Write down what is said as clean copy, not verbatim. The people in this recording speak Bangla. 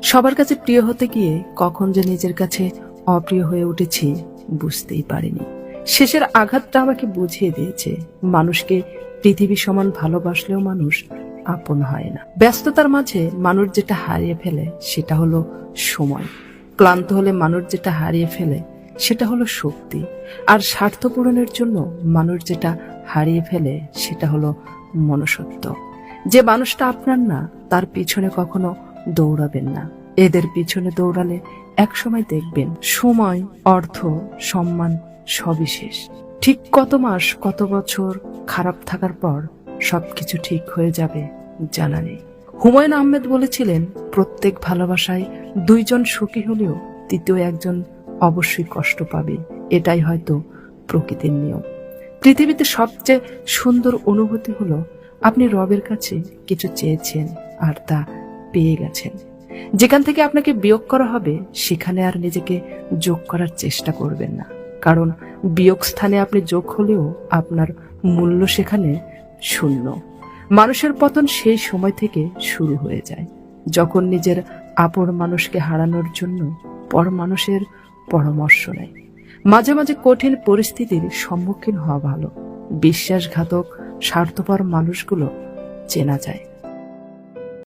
সবার কাছে প্রিয় হতে গিয়ে কখন যে নিজের কাছে অপ্রিয় হয়ে উঠেছি বুঝতেই পারিনি। শেষের আঘাতটা আমাকে বুঝিয়ে দিয়েছে, মানুষকে পৃথিবী সমান ভালোবাসলেও মানুষ আপন হয় না। ব্যস্ততার মাঝে মানুষ যেটা হারিয়ে ফেলে সেটা হলো সময়। ক্লান্ত হলে মানুষ যেটা হারিয়ে ফেলে সেটা হলো শক্তি। আর স্বার্থ পূরণের জন্য মানুষ যেটা হারিয়ে ফেলে সেটা হলো মনুষ্যত্ব। যে মানুষটা আপনার না, তার পিছনে কখনো দৌড়াবেন না। এদের পিছনে দৌড়ালে একসময় দেখবেন সময়, অর্থ, সম্মান সবই শেষ। ঠিক কত মাস, কত বছর খারাপ থাকার পর সবকিছু ঠিক হয়ে যাবে জানা নেই। হুমায়ুন আহমেদ বলেছিলেন, প্রত্যেক ভালোবাসায় দুইজন সুখী হলেও তৃতীয় একজন অবশ্যই কষ্ট পাবে। এটাই হয়তো প্রকৃতির নিয়ম। পৃথিবীতে সবচেয়ে সুন্দর অনুভূতি হলো আপনি রবের কাছে কিছু চেয়েছেন আর তা পেয়ে গেছেন। যেখান থেকে আপনাকে বিয়োগ করা হবে সেখানে আর নিজেকে যোগ করার চেষ্টা করবেন না, কারণ বিয়োগ স্থানে আপনি যোগ হলেও আপনার মূল্য সেখানে শূন্য। মানুষের পতন সেই সময় থেকে শুরু হয়ে যায় যখন নিজের আপন মানুষকে হারানোর জন্য পর মানুষের পরামর্শ নেয়। মাঝে মাঝে কঠিন পরিস্থিতির সম্মুখীন হওয়া ভালো। বিশ্বাসঘাতক, স্বার্থপর মানুষগুলো চেনা যায়।